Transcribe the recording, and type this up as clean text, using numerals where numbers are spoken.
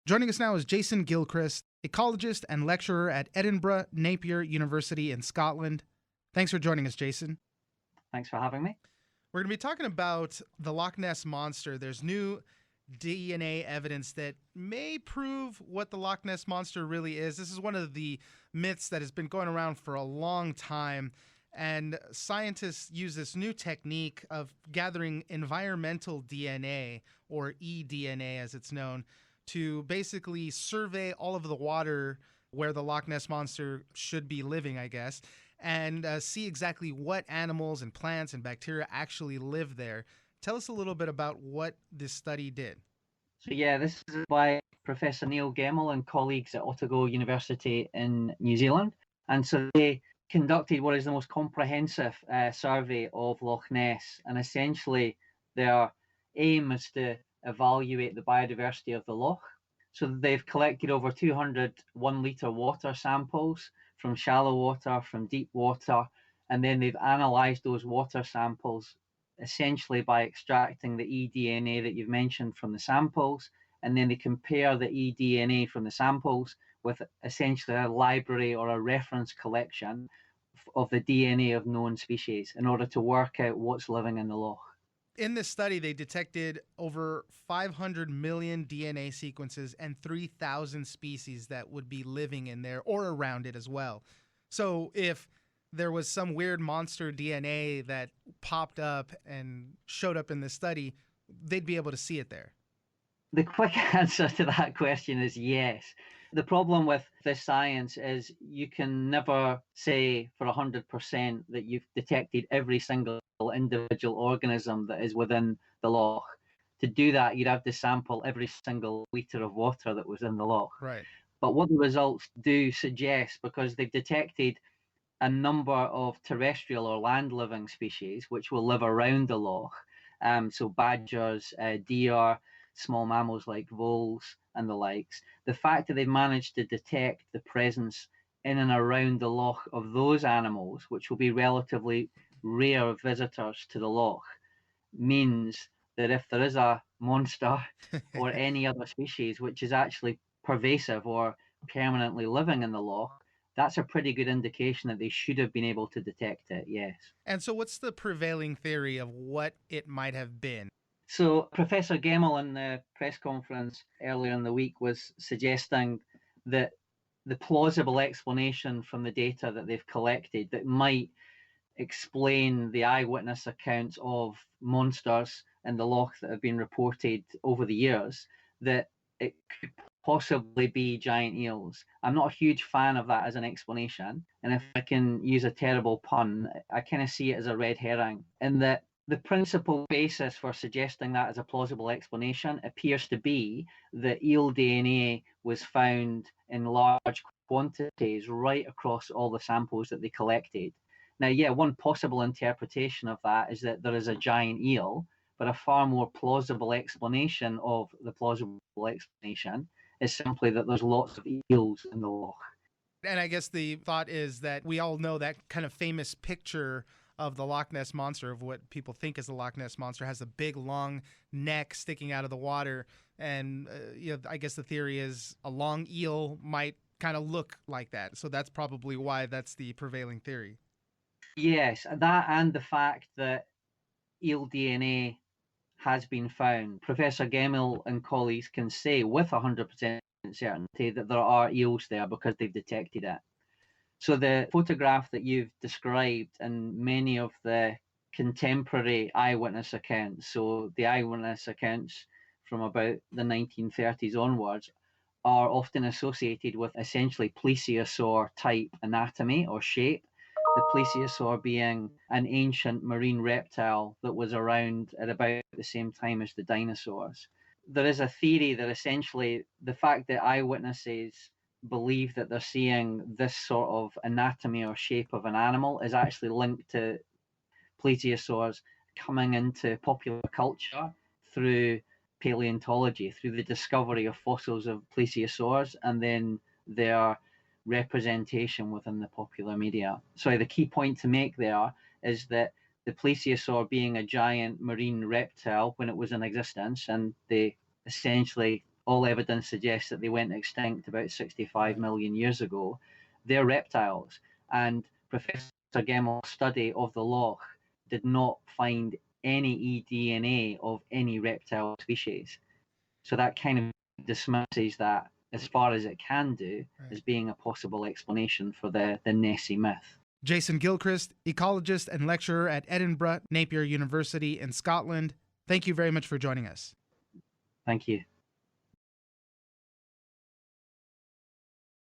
Joining us now is Jason Gilchrist, ecologist and lecturer at Edinburgh Napier University in Scotland. Thanks for joining us, Jason. Thanks for having me. We're going to be talking about the Loch Ness Monster. There's new DNA evidence that may prove what the Loch Ness Monster really is. This is one of the myths that has been going around for a long time. And scientists use this new technique of gathering environmental DNA, or eDNA as it's known, to basically survey all of the water where the Loch Ness Monster should be living, I guess, and see exactly what animals and plants and bacteria actually live there. Tell us a little bit about what this study did. So this is by Professor Neil Gemmell and colleagues at Otago University in New Zealand. And so they conducted what is the most comprehensive survey of Loch Ness. And essentially their aim is to evaluate the biodiversity of the loch. So they've collected over 200 1-litre water samples from shallow water, from deep water, and then they've analysed those water samples essentially by extracting the eDNA that you've mentioned from the samples, and then they compare the eDNA from the samples with essentially a library or a reference collection of the DNA of known species in order to work out what's living in the loch. In this study, they detected over 500 million DNA sequences and 3,000 species that would be living in there or around it as well. So if there was some weird monster DNA that popped up and showed up in this study, they'd be able to see it there. The quick answer to that question is yes. The problem with this science is you can never say for 100% that you've detected every single individual organism that is within the loch. To do that, you'd have to sample every single litre of water that was in the loch. Right. But what the results do suggest, because they've detected a number of terrestrial or land-living species which will live around the loch, so badgers, deer, small mammals like voles and the likes, the fact that they've managed to detect the presence in and around the loch of those animals, which will be relatively rare visitors to the loch, means that if there is a monster or any other species which is actually pervasive or permanently living in the loch, that's a pretty good indication that they should have been able to detect it, yes. And so what's the prevailing theory of what it might have been? So Professor Gemmell in the press conference earlier in the week was suggesting that the plausible explanation from the data that they've collected that might explain the eyewitness accounts of monsters in the loch that have been reported over the years, that it could possibly be giant eels. I'm not a huge fan of that as an explanation, and if I can use a terrible pun, I kind of see it as a red herring, in that the principal basis for suggesting that as a plausible explanation appears to be that eel DNA was found in large quantities right across all the samples that they collected. Now, one possible interpretation of that is that there is a giant eel, but a far more plausible explanation of the plausible explanation is simply that there's lots of eels in the loch. And I guess the thought is that we all know that kind of famous picture of the Loch Ness Monster, of what people think is the Loch Ness Monster, has a big, long neck sticking out of the water. And I guess the theory is a long eel might kind of look like that. So that's probably why that's the prevailing theory. Yes, that and the fact that eel DNA has been found. Professor Gemmell and colleagues can say with 100% certainty that there are eels there because they've detected it. So the photograph that you've described and many of the contemporary eyewitness accounts, so the eyewitness accounts from about the 1930s onwards, are often associated with essentially plesiosaur type anatomy or shape. The plesiosaur being an ancient marine reptile that was around at about the same time as the dinosaurs. There is a theory that essentially the fact that eyewitnesses believe that they're seeing this sort of anatomy or shape of an animal is actually linked to plesiosaurs coming into popular culture through paleontology, through the discovery of fossils of plesiosaurs and then their representation within the popular media. So the key point to make there is that the plesiosaur being a giant marine reptile when it was in existence, and they essentially all evidence suggests that they went extinct about 65 million years ago. They're reptiles. And Professor Gemmel's study of the loch did not find any eDNA of any reptile species. So that kind of dismisses that, as far as it can do, as being a possible explanation for the Nessie myth. Jason Gilchrist, ecologist and lecturer at Edinburgh Napier University in Scotland, thank you very much for joining us. Thank you.